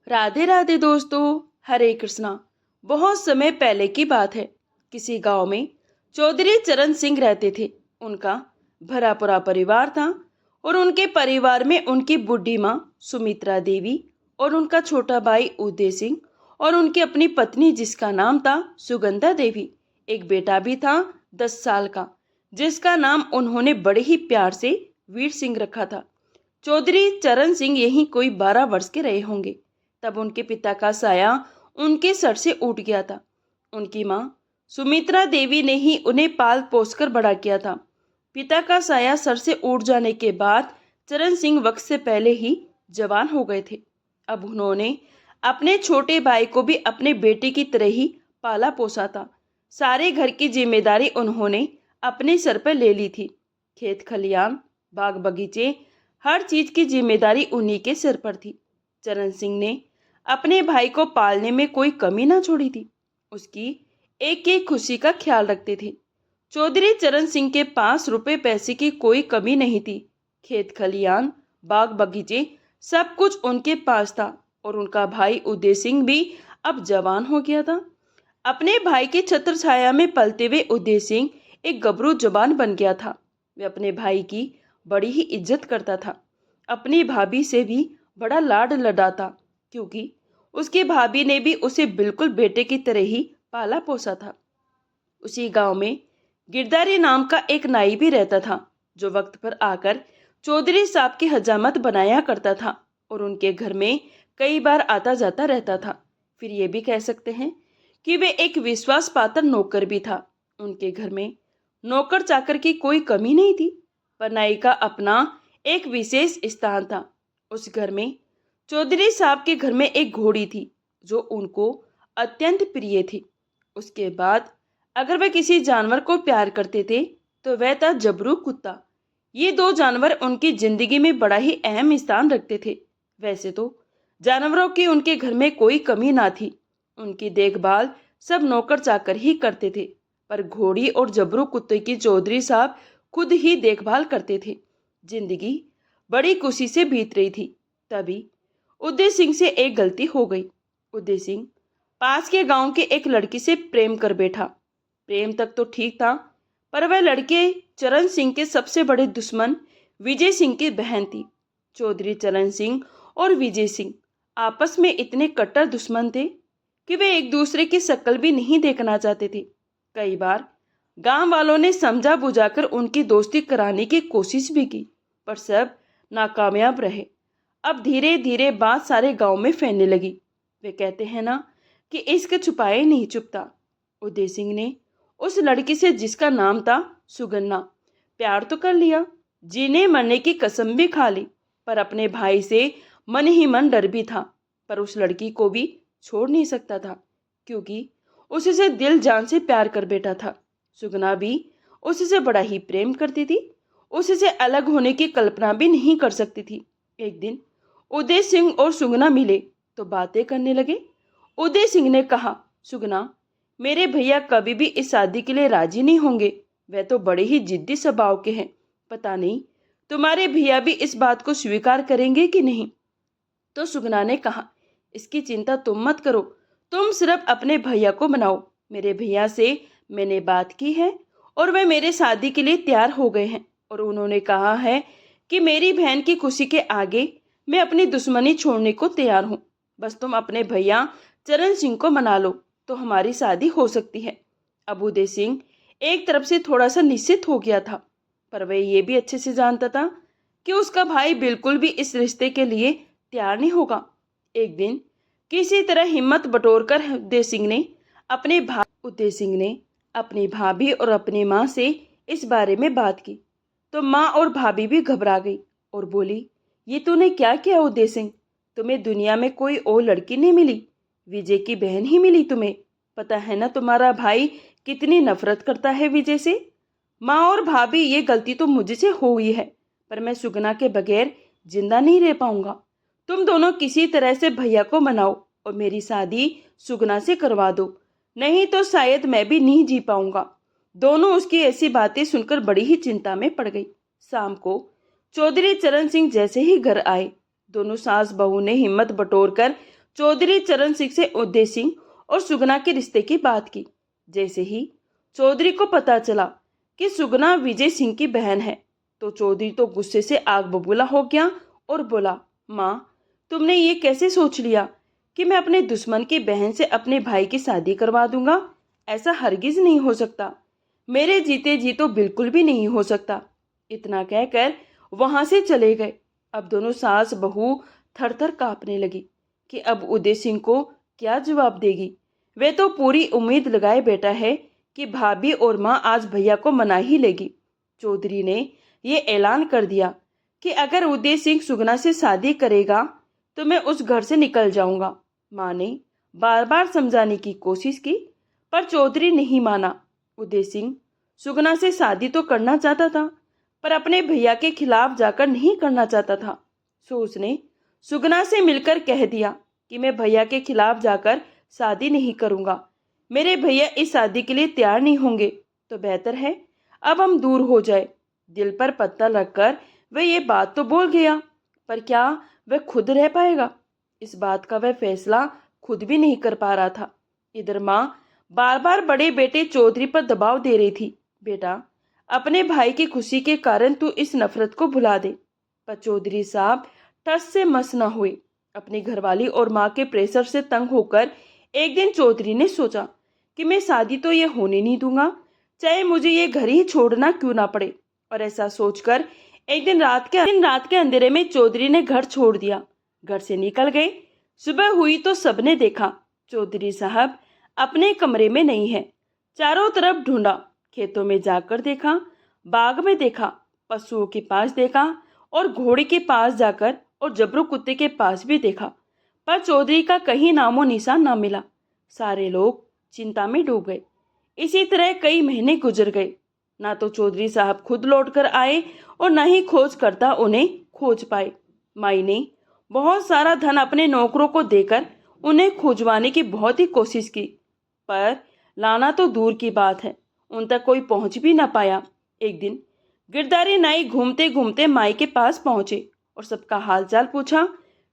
राधे राधे दोस्तों, हरे कृष्णा। बहुत समय पहले की बात है। किसी गांव में चौधरी चरण सिंह रहते थे। उनका भरा पूरा परिवार था और उनके परिवार में उनकी बुढ़ी माँ सुमित्रा देवी और उनका छोटा भाई उदय सिंह और उनकी अपनी पत्नी जिसका नाम था सुगंधा देवी। एक बेटा भी था 10 साल का, जिसका नाम उन्होंने बड़े ही प्यार से वीर सिंह रखा था। चौधरी चरण सिंह यहीं कोई 12 वर्ष के रहे होंगे, तब उनके पिता का साया उनके सर से उठ गया था। उनकी माँ सुमित्रा देवी ने ही उन्हें पाल पोस कर बड़ा किया था। पिता का साया सर से उठ जाने के बाद चरण सिंह वक्त से पहले ही जवान हो गए थे। अब उन्होंने अपने छोटे भाई को भी अपने बेटे की तरह ही पाला पोसा था। सारे घर की जिम्मेदारी उन्होंने अपने सर पर ले ली थी। खेत खलियान, बाग बगीचे, हर चीज की जिम्मेदारी उन्हीं के सिर पर थी। चरण सिंह ने अपने भाई को पालने में कोई कमी ना छोड़ी थी। उसकी एक एक खुशी का ख्याल रखते थे। चौधरी चरण सिंह के पास रुपए पैसे की कोई कमी नहीं थी। खेत खलियान, बाग बगीचे, सब कुछ उनके पास था और उनका भाई उदय सिंह भी अब जवान हो गया था। अपने भाई की छत्र छाया में पलते हुए उदय सिंह एक गबरू जवान बन गया था। वे अपने भाई की बड़ी ही इज्जत करता था। अपनी भाभी से भी बड़ा लाड लडाता, क्योंकि उसकी भाभी ने भी उसे बिल्कुल बेटे की तरह ही पाला पोसा था। उसी गांव में गिरधारी नाम का एक नाई भी रहता था, जो वक्त पर आकर चौधरी साहब की हजामत बनाया करता था और उनके घर में कई बार आता जाता रहता था। फिर ये भी कह सकते हैं कि वे एक विश्वास पात्र नौकर भी था। उनके घर में नौकर चाकर की कोई कमी नहीं थी, पर नाई का अपना एक विशेष स्थान था। उस घर में चौधरी साहब के घर में एक घोड़ी थी, जो उनको अत्यंत प्रिय थी। उसके बाद अगर वे किसी जानवर को प्यार करते थे तो वह था जबरू कुत्ता। ये दो जानवर उनकी जिंदगी में बड़ा ही अहम स्थान रखते थे। वैसे तो जानवरों की उनके घर में कोई कमी ना थी। उनकी देखभाल सब नौकर चाकर ही करते थे, पर घोड़ी और जबरू कुत्ते की चौधरी साहब खुद ही देखभाल करते थे। जिंदगी बड़ी खुशी से बीत रही थी। तभी उदय सिंह से एक गलती हो गई। उदय सिंह पास के गांव के एक लड़की से प्रेम कर बैठा। प्रेम तक तो ठीक था, पर वह लड़के चरण सिंह के सबसे बड़े दुश्मन विजय सिंह की बहन थी। चौधरी चरण सिंह और विजय सिंह आपस में इतने कट्टर दुश्मन थे कि वे एक दूसरे की शक्ल भी नहीं देखना चाहते थे। कई बार गांव वालों ने समझा बुझाकर उनकी दोस्ती कराने की कोशिश भी की, पर सब नाकामयाब रहे। अब धीरे धीरे बात सारे गांव में फैलने लगी। वे कहते हैं ना कि इश्क छुपाए नहीं चुपता। उदय सिंह ने उस लड़की से, जिसका नाम था सुगन्ना, प्यार तो कर लिया, जीने मरने की कसम भी खा ली, पर अपने भाई से मन ही मन डर भी था। पर उस लड़की को भी छोड़ नहीं सकता था, क्योंकि उससे दिल जान से प्यार कर बैठा था। सुगन्ना भी उससे बड़ा ही प्रेम करती थी। उससे अलग होने की कल्पना भी नहीं कर सकती थी। एक दिन उदय सिंह और सुगना मिले तो बातें करने लगे। उदय सिंह ने कहा, सुगना, मेरे भैया कभी भी इस शादी के लिए राजी नहीं होंगे। वे तो बड़े ही जिद्दी स्वभाव के हैं। पता नहीं तुम्हारे भैया भी इस बात को स्वीकार करेंगे कि नहीं। तो सुगना ने कहा, इसकी चिंता तुम मत करो, तुम सिर्फ अपने भैया को मनाओ। मेरे भैया से मैंने बात की है और वे मेरे शादी के लिए तैयार हो गए हैं, और उन्होंने कहा है कि मेरी बहन की खुशी के आगे मैं अपनी दुश्मनी छोड़ने को तैयार हूँ। बस तुम अपने भैया चरण सिंह को मना लो तो हमारी शादी हो सकती है। अब उदय सिंह एक तरफ से थोड़ा सा निश्चित हो गया था, पर वह ये भी अच्छे से जानता था कि उसका भाई बिल्कुल भी इस रिश्ते के लिए तैयार नहीं होगा। एक दिन किसी तरह हिम्मत बटोरकर उदय सिंह ने अपनी भाभी और अपनी माँ से इस बारे में बात की, तो माँ और भाभी भी घबरा गई और बोली, ये तूने क्या किया उदय सिंह? तुम्हें दुनिया में कोई और लड़की नहीं मिली, विजय की बहन ही मिली तुम्हें। पता है ना तुम्हारा भाई कितनी नफरत करता है विजय से। माँ और भाभी, ये गलती तो मुझसे हुई है, पर मैं सुगना के बगैर जिंदा नहीं रह पाऊंगा। तुम दोनों किसी तरह से भैया को मनाओ और मेरी शादी सुगना से करवा दो, नहीं तो शायद मैं भी नहीं जी पाऊंगा। दोनों उसकी ऐसी बातें सुनकर बड़ी ही चिंता में पड़ गई। शाम को चौधरी चरण सिंह जैसे ही घर आए, दोनों सास बहू ने हिम्मत बटोरकर चौधरी चरण सिंह से उदय सिंह और सुगना के रिश्ते की बात की। जैसे ही चौधरी को पता चला कि सुगना विजय सिंह की बहन है तो चौधरी तो गुस्से से आग बबूला हो गया और बोला, माँ, तुमने ये कैसे सोच लिया कि मैं अपने दुश्मन की बहन से अपने भाई की शादी करवा दूंगा? ऐसा हरगिज नहीं हो सकता। मेरे जीते जी तो बिल्कुल भी नहीं हो सकता। इतना कहकर वहां से चले गए। अब दोनों सास बहू थर थर कांपने लगी कि अब उदय सिंह को क्या जवाब देगी। वे तो पूरी उम्मीद लगाए बैठा है कि भाभी और माँ आज भैया को मना ही लेगी। चौधरी ने ये ऐलान कर दिया कि अगर उदय सिंह सुगना से शादी करेगा तो मैं उस घर से निकल जाऊंगा। माँ ने बार बार समझाने की कोशिश की पर चौधरी नहीं माना। उदय सिंह सुगना से शादी तो करना चाहता था पर अपने भैया के खिलाफ जाकर नहीं करना चाहता था। सो उसने सुगना से मिलकर कह दिया कि मैं भैया के खिलाफ जाकर शादी नहीं करूंगा। मेरे भैया इस शादी के लिए तैयार नहीं होंगे तो बेहतर है अब हम दूर हो जाए। दिल पर पत्ता रखकर वह ये बात तो बोल गया पर क्या वह खुद रह पाएगा? इस बात का वह फैसला खुद भी नहीं कर पा रहा था। इधर माँ बार बार बड़े बेटे चौधरी पर दबाव दे रही थी, बेटा, अपने भाई की खुशी के कारण तू इस नफरत को भुला दे। पर चौधरी साहब टस से मस न हुए। अपनी घरवाली और माँ के प्रेशर से तंग होकर एक दिन चौधरी ने सोचा कि मैं शादी तो ये होने नहीं दूंगा, चाहे मुझे ये घर ही छोड़ना क्यों ना पड़े। और ऐसा सोचकर एक दिन रात के अंधेरे में चौधरी ने घर छोड़ दिया। घर से निकल गए। सुबह हुई तो सबने देखा चौधरी साहब अपने कमरे में नहीं है। चारों तरफ ढूंढा, खेतों में जाकर देखा, बाग में देखा, पशुओं के पास देखा और घोड़े के पास जाकर और जबरू कुत्ते के पास भी देखा, पर चौधरी का कहीं नामो निशान ना मिला। सारे लोग चिंता में डूब गए। इसी तरह कई महीने गुजर गए। ना तो चौधरी साहब खुद लौटकर आए और न ही खोजकर्ता उन्हें खोज पाए। माई ने बहुत सारा धन अपने नौकरों को देकर उन्हें खोजवाने की बहुत ही कोशिश की, पर लाना तो दूर की बात है, उन तक कोई पहुंच भी न पाया। एक दिन गिरधारी नाई घूमते घूमते माई के पास पहुंचे और सबका हालचाल पूछा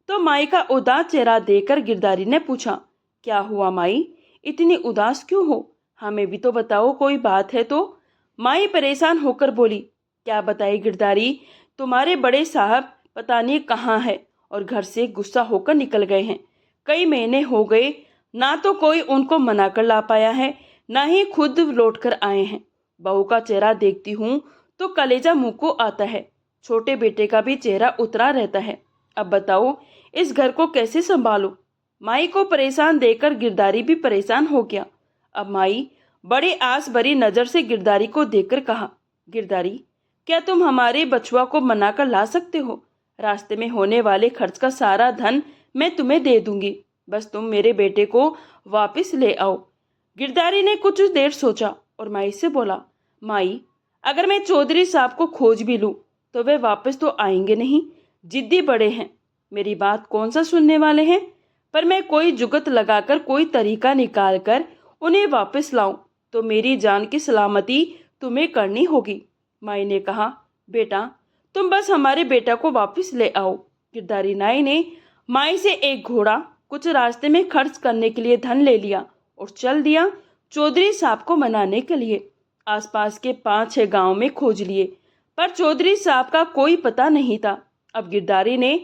तो माई का उदास चेहरा देखकर गिरधारी ने पूछा, क्या हुआ माई, इतनी उदास क्यों हो? हमें भी तो बताओ, कोई बात है तो। माई परेशान होकर बोली, क्या बताए गिरधारी, तुम्हारे बड़े साहब पता नहीं कहाँ है और घर से गुस्सा होकर निकल गए हैं। कई महीने हो गए, ना तो कोई उनको मना कर ला पाया है, ना ही खुद लौट कर आए हैं। बहू का चेहरा देखती हूँ तो कलेजा मुंह को आता है। छोटे बेटे का भी चेहरा उतरा रहता है। अब बताओ इस घर को कैसे संभालूं? माई को परेशान देखकर गिरधारी भी परेशान हो गया। अब माई बड़ी आस भरी नजर से गिरधारी को देखकर कहा, गिरधारी, क्या तुम हमारे बछुआ को मनाकर ला सकते हो? रास्ते में होने वाले खर्च का सारा धन मैं तुम्हें दे दूंगी, बस तुम मेरे बेटे को वापस ले आओ। गिरधारी ने कुछ देर सोचा और माई से बोला, माई, अगर मैं चौधरी साहब को खोज भी लूं तो वे वापस तो आएंगे नहीं, जिद्दी बड़े हैं, मेरी बात कौन सा सुनने वाले हैं। पर मैं कोई जुगत लगाकर कोई तरीका निकाल कर उन्हें वापस लाऊं तो मेरी जान की सलामती तुम्हें करनी होगी। माई ने कहा, बेटा, तुम बस हमारे बेटा को वापस ले आओ। गिरधारी नाई ने माई से एक घोड़ा, कुछ रास्ते में खर्च करने के लिए धन ले लिया और चल दिया चौधरी साहब को मनाने के लिए। आसपास के 5-6 गांव में खोज लिए पर चौधरी साहब का कोई पता नहीं था। अब गिरधारी ने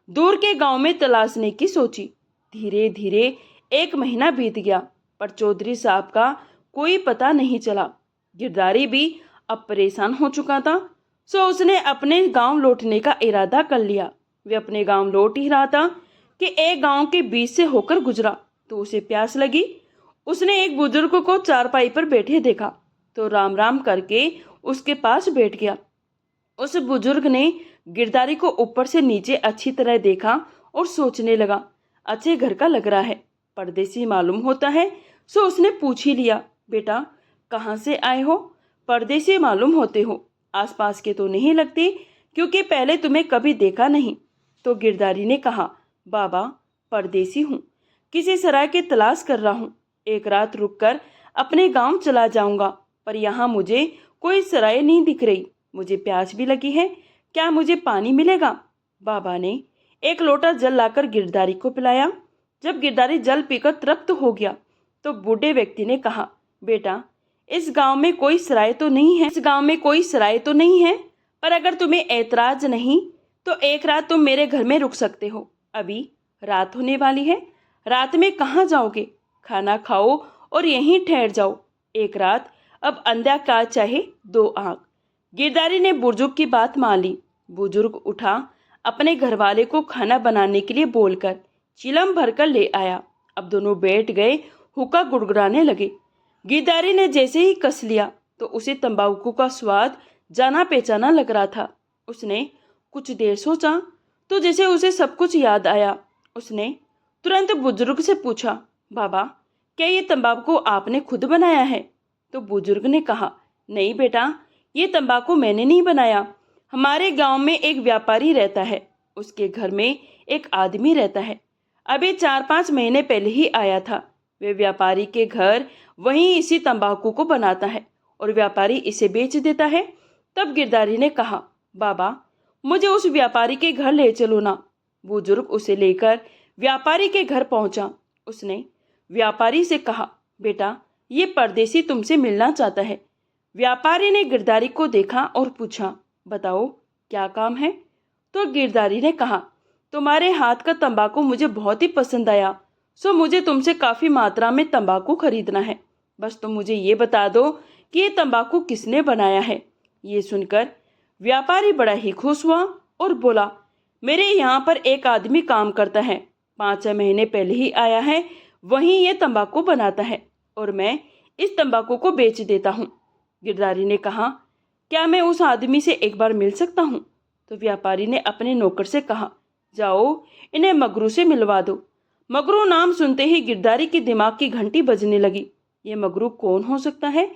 दूर के गांव में तलाशने की सोची। धीरे धीरे 1 महीना बीत गया पर चौधरी साहब का कोई पता नहीं चला। गिरधारी भी अब परेशान हो चुका था, सो उसने अपने गांव लौटने का इरादा कर लिया। वे अपने गांव लौट ही रहा था कि एक गांव के बीच से होकर गुजरा तो उसे प्यास लगी। उसने एक बुजुर्ग को चारपाई पर बैठे देखा तो राम राम करके उसके पास बैठ गया। उस बुजुर्ग ने गिरधारी को ऊपर से नीचे अच्छी तरह देखा और सोचने लगा, अच्छे घर का लग रहा है, परदेसी मालूम होता है। सो उसने पूछ ही लिया, बेटा, कहाँ से आए हो? परदेसी मालूम होते हो, आसपास के तो नहीं लगते क्योंकि पहले तुम्हें कभी देखा नहीं। तो गिरधारी ने कहा, बाबा, परदेसी हूँ, किसी सराय की तलाश कर रहा हूँ। एक रात रुककर अपने गांव चला जाऊंगा, पर यहाँ मुझे कोई सराय नहीं दिख रही। मुझे प्यास भी लगी है, क्या मुझे पानी मिलेगा? बाबा ने एक लोटा जल लाकर गिरधारी को पिलाया। जब गिरधारी जल पीकर तृप्त हो गया तो बूढ़े व्यक्ति ने कहा, बेटा, इस गांव में कोई सराय तो नहीं है, पर अगर तुम्हें ऐतराज नहीं तो एक रात तुम मेरे घर में रुक सकते हो। अभी रात होने वाली है, रात में कहाँ जाओगे? खाना खाओ और यहीं ठहर जाओ एक रात। अब अंधा का चाहे दो आंख। गिरधारी ने बुजुर्ग की बात मान ली। बुजुर्ग उठा, अपने घरवाले को खाना बनाने के लिए बोलकर चिलम भरकर ले आया। अब दोनों बैठ गए, हुक्का गुड़गुड़ाने लगे। गिरधारी ने जैसे ही कस लिया तो उसे तंबाकू का स्वाद जाना पहचाना लग रहा था। उसने कुछ देर सोचा तो जैसे उसे सब कुछ याद आया। उसने तुरंत बुजुर्ग से पूछा, बाबा, क्या ये तंबाकू आपने खुद बनाया है? तो बुजुर्ग ने कहा, नहीं बेटा, ये तंबाकू मैंने नहीं बनाया। हमारे गांव में एक व्यापारी रहता है, उसके घर में एक आदमी रहता है। अभी 4-5 महीने पहले ही आया था। वे व्यापारी के घर वहीं इसी तंबाकू को बनाता है और व्यापारी इसे बेच देता है। तब गिरधारी ने कहा, बाबा, मुझे उस व्यापारी के घर ले चलो ना। बुजुर्ग उसे लेकर व्यापारी के घर पहुंचा। उसने व्यापारी से कहा, बेटा, ये परदेसी तुमसे मिलना चाहता है। व्यापारी ने गिरधारी को देखा और पूछा, बताओ क्या काम है? तो गिरधारी ने कहा, तुम्हारे हाथ का तंबाकू मुझे बहुत ही पसंद आया, सो मुझे तुमसे काफी मात्रा में तंबाकू खरीदना है। बस तुम मुझे ये बता दो कि ये तंबाकू किसने बनाया है। ये सुनकर व्यापारी बड़ा ही खुश हुआ और बोला, मेरे यहाँ पर एक आदमी काम करता है, 5-6 महीने पहले ही आया है, वहीं ये तंबाकू बनाता है और मैं इस तंबाकू को बेच देता हूँ। गिरधारी ने कहा, क्या मैं उस आदमी से एक बार मिल सकता हूँ? तो व्यापारी ने अपने नौकर से कहा, जाओ इन्हें मगरू से मिलवा दो। मगरू नाम सुनते ही गिरधारी के दिमाग की घंटी बजने लगी। ये मगरू कौन हो सकता है?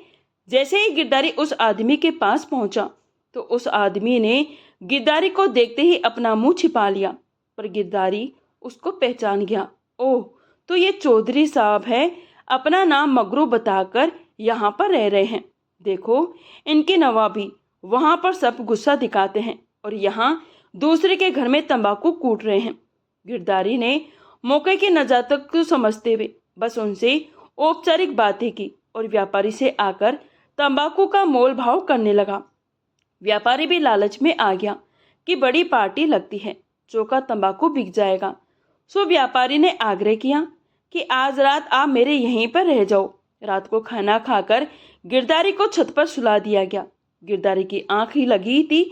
जैसे ही गिरधारी उस आदमी के पास पहुंचा तो उस आदमी ने गिरधारी को देखते ही अपना मुंह छिपा लिया, पर गिरधारी उसको पहचान गया। ओह, तो ये चौधरी साहब है, अपना नाम मगरू बताकर यहाँ पर रह रहे हैं। देखो, इनके नवाबी वहाँ पर सब गुस्सा दिखाते हैं और यहाँ दूसरे के घर में तंबाकू कूट रहे हैं। गिरधारी ने मौके की नजाकत को समझते हुए बस उनसे औपचारिक बातें की और व्यापारी से आकर तंबाकू का मोल भाव करने लगा। व्यापारी भी लालच में आ गया कि बड़ी पार्टी लगती है, चौका तंबाकू बिक जाएगा। सो व्यापारी ने आग्रह किया कि आज रात आप मेरे यहीं पर रह जाओ। रात को खाना खाकर गिरधारी को छत पर सुला दिया गया। गिरधारी की आंख ही लगी थी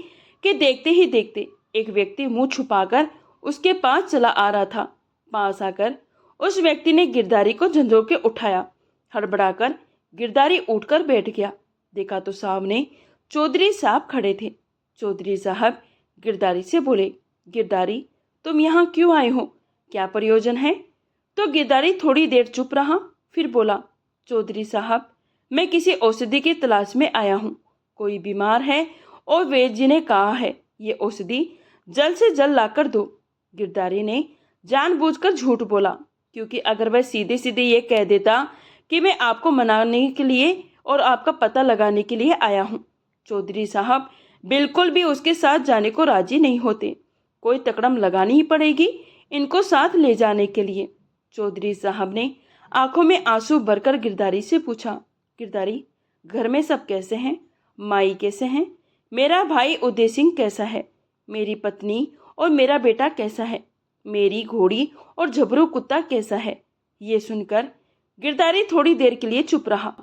कि देखते ही देखते एक व्यक्ति मुंह छुपाकर उसके पास चला आ रहा था। पास आकर उस व्यक्ति ने गिरधारी को झंझोर के उठाया। हड़बड़ाकर गिरधारी उठकर बैठ गया। देखा तो सामने चौधरी साहब खड़े थे। चौधरी साहब गिरधारी से बोले, गिरधारी, तुम यहाँ क्यों आए हो? क्या प्रयोजन है? तो गिरधारी थोड़ी देर चुप रहा, फिर बोला, चौधरी साहब, मैं किसी औषधि की तलाश में आया हूँ। कोई बीमार है और वैद्य जी ने कहा है ये औषधि जल्द से जल्द लाकर दो। गिरधारी ने जानबूझकर झूठ बोला, क्योंकि अगर वह सीधे सीधे ये कह देता कि मैं आपको मनाने के लिए और आपका पता लगाने के लिए आया हूँ, चौधरी साहब बिल्कुल भी उसके साथ जाने को राजी नहीं होते। कोई तकड़म लगानी ही पड़ेगी इनको साथ ले जाने के लिए। चौधरी साहब ने आंखों में आंसू भरकर गिरधारी से पूछा, गिरधारी, घर में सब कैसे हैं? माई कैसे हैं? मेरा भाई उदय सिंह कैसा है? मेरी पत्नी और मेरा बेटा कैसा है? मेरी घोड़ी और झबरू कुत्ता कैसा है? ये सुनकर गिरधारी थोड़ी देर के लिए चुप रहा,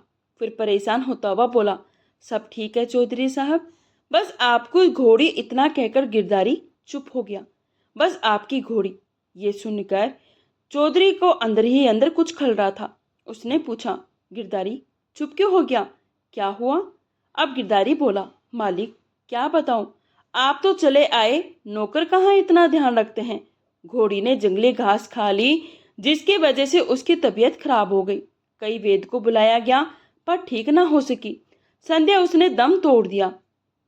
फिर परेशान होता हुआ बोला, सब ठीक है चौधरी साहब, बस आपकी घोड़ी। इतना कहकर गिरधारी चुप हो गया। बस आपकी घोड़ी। ये सुनकर चौधरी को अंदर ही अंदर कुछ खल रहा था। उसने पूछा, गिरधारी, चुप क्यों हो गया? क्या हुआ? अब गिरधारी बोला, मालिक, क्या बताऊं, आप तो चले आए, नौकर कहाँ इतना ध्यान रखते हैं। घोड़ी ने जंगली घास खा ली, जिसकी वजह से उसकी तबीयत खराब हो गई। कई वैद्य को बुलाया गया पर ठीक ना हो सकी। संध्या उसने दम तोड़ दिया।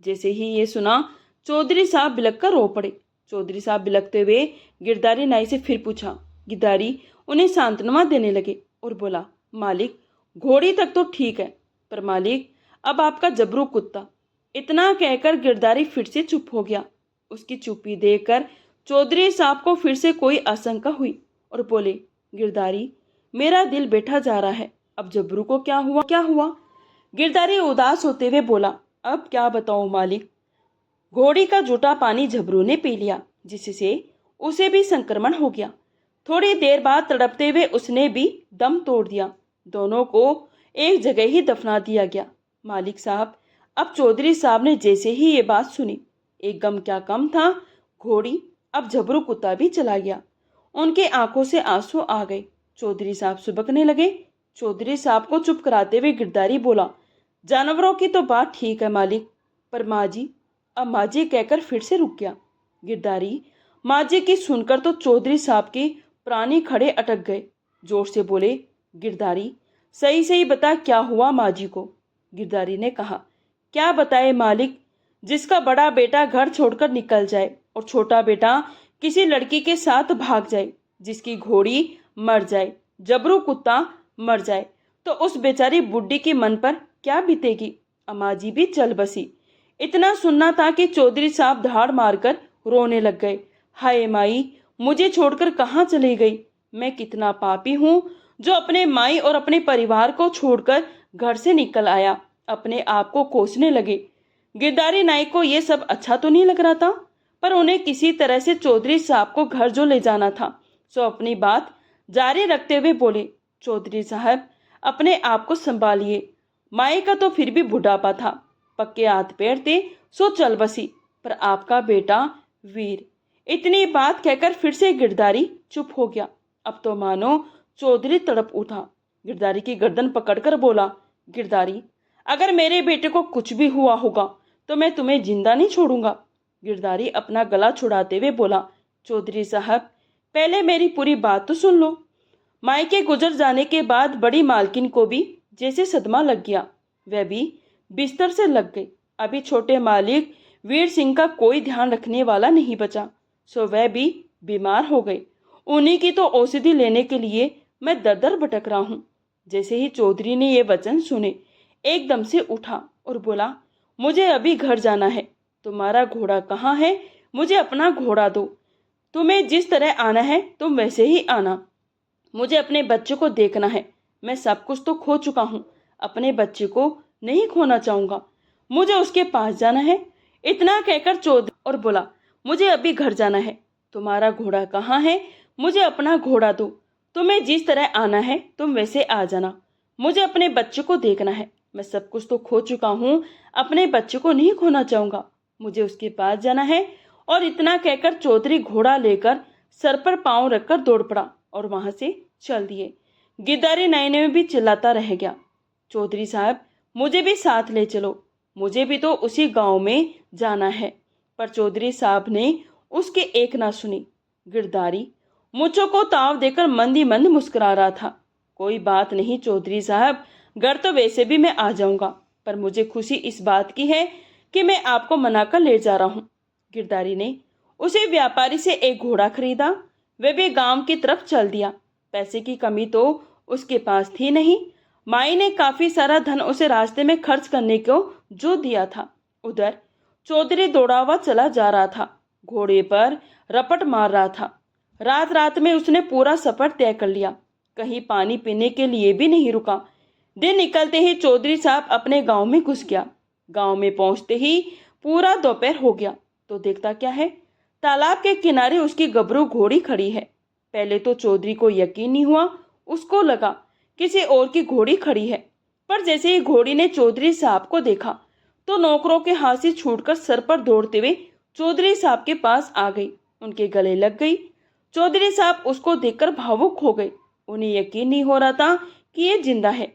जैसे ही ये सुना, चौधरी साहब बिलक कर रो पड़े। चौधरी साहब बिलकते हुए गिरधारी नाई से फिर पूछा। गिरधारी उन्हें सांत्वना देने लगे और बोला, मालिक, घोड़ी तक तो ठीक है, पर मालिक, अब आपका जबरू कुत्ता। इतना कहकर गिरधारी फिर से चुप हो गया। उसकी चुप्पी देखकर चौधरी साहब को फिर से कोई आशंका हुई और बोले, गिरधारी, मेरा दिल बैठा जा रहा है। अब जबरू को क्या हुआ, क्या हुआ? गिरधारी उदास होते हुए बोला, अब क्या बताऊं मालिक। घोड़ी का जूठा पानी जबरू ने पी लिया, जिससे उसे भी संक्रमण हो गया। थोड़ी देर बाद तड़पते हुए उसने भी दम तोड़ दिया। दोनों को एक जगह ही दफना दिया गया। मालिक साहब, अब चौधरी साहब ने जैसे ही ये बात सुनी, एक गम क्या कम था, घोड़ी अब जबरू कुत्ता भी चला गया। उनकी आंखों से आंसू आ गए। चौधरी साहब सुबकने लगे। चौधरी साहब को चुप कराते हुए गिरधारी बोला, जानवरों की तो बात ठीक है मालिक, पर माँ जी। अब माँ जी कहकर फिर से रुक गया। गिरधारी माँ जी की सुनकर तो चौधरी साहब के प्राणी खड़े अटक गए। जोर से बोले, गिरधारी सही सही बता, क्या हुआ माँ जी को? गिरधारी ने कहा, क्या बताए मालिक, जिसका बड़ा बेटा घर छोड़कर निकल जाए और छोटा बेटा किसी लड़की के साथ भाग जाए, जिसकी घोड़ी मर जाए, जबरू कुत्ता मर जाए, तो उस बेचारी बुड्ढी के मन पर क्या बीतेगी। अम्मा जी भी चल बसी। इतना सुनना था कि चौधरी साहब धाड़ मारकर रोने लग गए। हाय माई, मुझे छोड़कर कहाँ चली गई। मैं कितना पापी हूँ जो अपने माई और अपने परिवार को छोड़कर घर से निकल आया। अपने आप को कोसने लगे। गिरधारी नाई को यह सब अच्छा तो नहीं लग रहा था, पर उन्हें किसी तरह से चौधरी साहब को घर जो ले जाना था, सो अपनी बात जारी रखते हुए बोले, चौधरी साहब अपने आप को संभालिए। माई का तो फिर भी बुढ़ापा था, पक्के हाथ पैर थे, सो चल बसी, पर आपका बेटा वीर। इतनी बात कहकर फिर से गिरधारी चुप हो गया। अब तो मानो चौधरी तड़प उठा। गिरधारी की गर्दन पकड़कर बोला, गिरधारी अगर मेरे बेटे को कुछ भी हुआ होगा तो मैं तुम्हें जिंदा नहीं छोड़ूंगा। गिरधारी अपना गला छुड़ाते हुए बोला, चौधरी साहब पहले मेरी पूरी बात तो सुन लो। मायके गुजर जाने के बाद बड़ी मालकिन को भी जैसे सदमा लग गया। वह भी बिस्तर से लग गई। अभी छोटे मालिक वीर सिंह का कोई ध्यान रखने वाला नहीं बचा, सो वह भी बीमार हो गए। उन्हीं की तो औषधि लेने के लिए मैं दर दर भटक रहा हूँ। जैसे ही चौधरी ने ये वचन सुने, एकदम से उठा और बोला, मुझे अभी घर जाना है। तुम्हारा घोड़ा कहाँ है? मुझे अपना घोड़ा दो। तुम्हें जिस तरह आना है तुम वैसे ही आना। मुझे अपने बच्चे को देखना है। मैं सब कुछ तो खो चुका हूँ, अपने बच्चे को नहीं खोना चाहूंगा। मुझे उसके पास जाना है। इतना कहकर चौधरी और बोला, मुझे अभी घर जाना है। तुम्हारा घोड़ा कहाँ है? मुझे अपना घोड़ा दो। तुम्हें जिस तरह आना है तुम वैसे आ जाना। मुझे अपने बच्चे को देखना है। मैं सब कुछ तो खो चुका हूँ, अपने बच्चे को नहीं खोना चाहूंगा। मुझे उसके पास जाना है। और इतना कहकर चौधरी घोड़ा लेकर सर पर पांव रखकर दौड़ पड़ा और वहां से चल दिए। गिरधारी नैने में भी चिल्लाता रह गया, चौधरी साहब मुझे भी साथ ले चलो, मुझे भी तो उसी गांव में जाना है। पर चौधरी साहब ने उसके एक ना सुनी। गिरधारी मुझो को ताव देकर मंद ही मंद मुस्कुरा रहा था। कोई बात नहीं चौधरी साहब, घर तो वैसे भी मैं आ जाऊंगा, पर मुझे खुशी इस बात की है कि मैं आपको मनाकर ले जा रहा हूँ। गिरधारी ने उसे व्यापारी से एक घोड़ा खरीदा। वह भी गांव की तरफ चल दिया। पैसे की कमी तो उसके पास थी नहीं। माई ने काफी सारा धन उसे रास्ते में खर्च करने को जो दिया था। उधर चौधरी दौड़ा हुआ चला जा रहा था, घोड़े पर रपट मार रहा था। रात रात में उसने पूरा सफर तय कर लिया, कहीं पानी पीने के लिए भी नहीं रुका। दिन निकलते ही चौधरी साहब अपने गांव में घुस गया। गांव में पहुंचते ही पूरा दोपहर हो गया तो देखता क्या है, तालाब के किनारे उसकी गबरू घोड़ी खड़ी है। पहले तो चौधरी को यकीन नहीं हुआ, उसको लगा किसी और की घोड़ी खड़ी है। पर जैसे ही घोड़ी ने चौधरी साहब को देखा तो नौकरों के हाथ से छूटकर सर पर दौड़ते हुए चौधरी साहब के पास आ गई, उनके गले लग गई। चौधरी साहब उसको देखकर भावुक हो गए। उन्हें यकीन नहीं हो रहा था कि ये जिंदा है।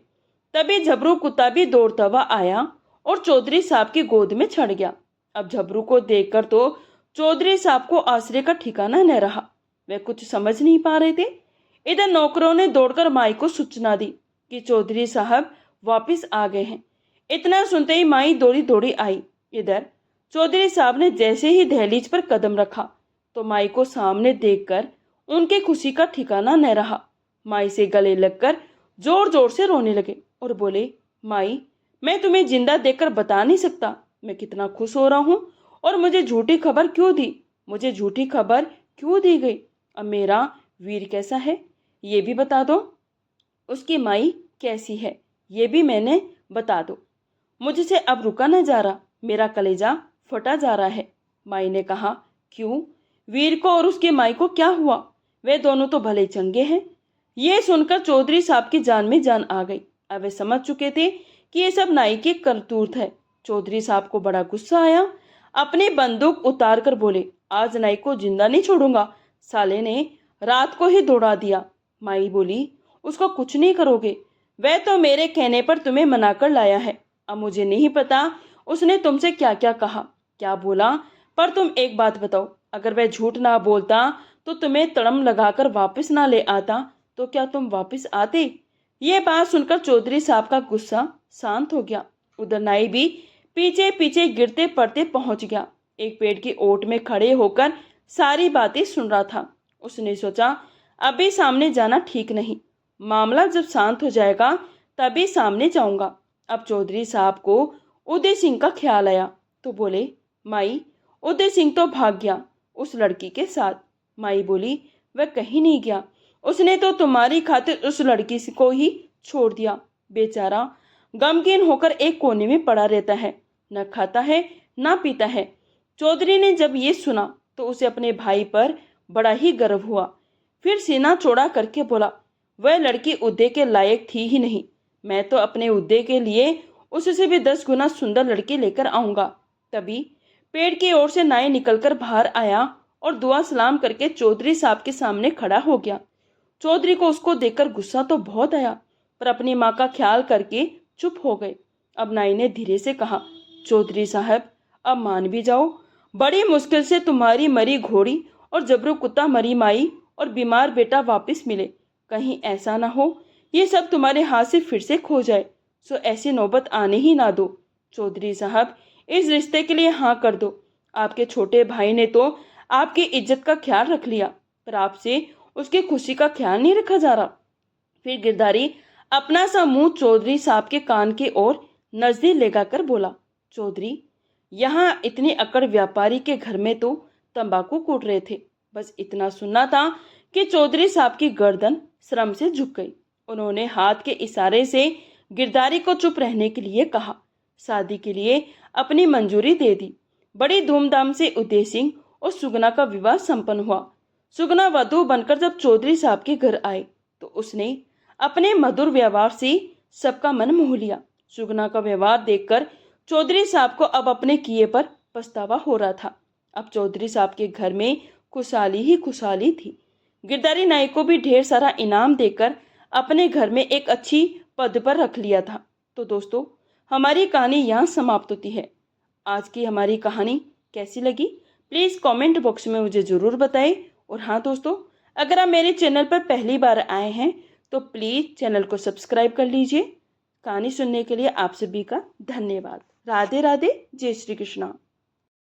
तभी झबरू कुत्ता भी दौड़ता हुआ आया और चौधरी साहब की गोद में चढ़ गया। अब झबरू को देखकर तो चौधरी साहब को आश्चर्य का ठिकाना न रहा। वे कुछ समझ नहीं पा रहे थे। इधर नौकरों ने दौड़कर माई को सूचना दी कि चौधरी साहब वापस आ गए हैं। इतना सुनते ही माई दौड़ी दौड़ी आई। इधर चौधरी साहब ने जैसे ही दहलीज पर कदम रखा तो माई को सामने देखकर उनके खुशी का ठिकाना न रहा। माई से गले लगकर जोर जोर से रोने लगे और बोले, माई मैं तुम्हें जिंदा देखकर बता नहीं सकता मैं कितना खुश हो रहा हूँ। और मुझे झूठी खबर क्यों दी, मुझे झूठी खबर क्यों दी गई। अब मेरा वीर कैसा है, ये भी बता दो। उसकी माई कैसी है ये भी मैंने बता दो। मुझसे अब रुका न जा रहा, मेरा कलेजा फटा जा रहा है। माई ने कहा, क्यों? वीर को और उसकी माई को क्या हुआ? वे दोनों तो भले चंगे हैं। ये सुनकर चौधरी साहब की जान में जान आ गई। अब वे समझ चुके थे कि ये सब नाई की करतूत है। चौधरी साहब को बड़ा गुस्सा आया। अपनी बंदूक उतार कर बोले, आज नाई को जिंदा नहीं छोड़ूंगा। साले ने रात को ही दौड़ा दिया। माई बोली, उसको कुछ नहीं करोगे, वह तो मेरे कहने पर तुम्हें मनाकर लाया है। अब मुझे नहीं पता उसने तुमसे क्या क्या कहा, क्या बोला, पर तुम एक बात बताओ, अगर वह झूठ ना बोलता तो तुम्हें तड़म लगाकर वापस ना ले आता तो क्या तुम वापस आते? ये बात सुनकर चौधरी साहब का गुस्सा शांत हो गया। उधर नाई भी पीछे पीछे गिरते पड़ते पहुंच गया। एक पेड़ की ओट में खड़े होकर सारी बातें सुन रहा था। उसने सोचा, अभी सामने जाना ठीक नहीं, मामला जब शांत हो जाएगा तभी सामने जाऊंगा। अब चौधरी साहब को उदय सिंह का ख्याल आया तो बोले, माई, उदय सिंह तो भाग गया उस लड़की के साथ। माई बोली, वह कहीं नहीं गया, उसने तो तुम्हारी खातिर उस लड़की को ही छोड़ दिया। बेचारा गमगीन होकर एक कोने में पड़ा रहता है, न खाता है न पीता है। चौधरी ने जब ये सुना तो उसे अपने भाई पर बड़ा ही गर्व हुआ। फिर सीना चौड़ा करके बोला, वह लड़की उद्दे के लायक थी ही नहीं। मैं तो अपने उद्दे के लिए उससे भी 10 गुना सुंदर लड़की लेकर आऊंगा। तभी पेड़ की ओर से नाई निकलकर बाहर आया और दुआ सलाम करके चौधरी साहब के सामने खड़ा हो गया। चौधरी को उसको देखकर गुस्सा तो बहुत आया, पर अपनी माँ का ख्याल करके चुप हो गए। अब नाई ने धीरे से कहा, चौधरी साहब, अब मान भी जाओ, बड़ी मुश्किल से तुम्हारी मरी घोड़ी और जबरू कुत्ता मरी माई और बीमार बेटा वापस मिले। कहीं ऐसा ना हो ये सब तुम्हारे हाथ से फिर से खो जाए, सो ऐसी नौबत आने ही ना दो। चौधरी साहब, इस रिश्ते के लिए हाँ कर दो। आपके छोटे भाई ने तो आपकी इज्जत का ख्याल रख लिया, पर आपसे उसकी खुशी का ख्याल नहीं रखा जा रहा। फिर गिरधारी अपना सा मुंह चौधरी साहब के कान की ओर नजदीक लगाकर बोला, चौधरी, यहाँ इतनी अकड़ व्यापारी के घर में तो तंबाकू कूट रहे थे। बस इतना सुनना था कि चौधरी साहब की गर्दन शर्म से झुक गई। उन्होंने हाथ के इशारे से गिरधारी को चुप रहने के लिए कहा। शादी के लिए अपनी मंजूरी दे दी। बड़ी धूमधाम से उदय सिंह और सुगना का विवाह संपन्न हुआ। सुगना वधू बनकर जब चौधरी साहब के घर आए तो उसने अपने मधुर व्यवहार से सबका मन मोह लिया। सुगना का व्यवहार देखकर चौधरी साहब को अब अपने किए पर पछतावा हो रहा था। अब चौधरी साहब के घर में खुशहाली ही खुशहाली थी। गिरधारी नाई को भी ढेर सारा इनाम देकर अपने घर में एक अच्छी पद पर रख लिया था। तो दोस्तों, हमारी कहानी यहाँ समाप्त होती है। आज की हमारी कहानी कैसी लगी प्लीज़ कमेंट बॉक्स में मुझे ज़रूर बताएं। और हाँ दोस्तों, अगर आप मेरे चैनल पर पहली बार आए हैं तो प्लीज़ चैनल को सब्सक्राइब कर लीजिए। कहानी सुनने के लिए आप सभी का धन्यवाद। राधे राधे, जय श्री कृष्णा।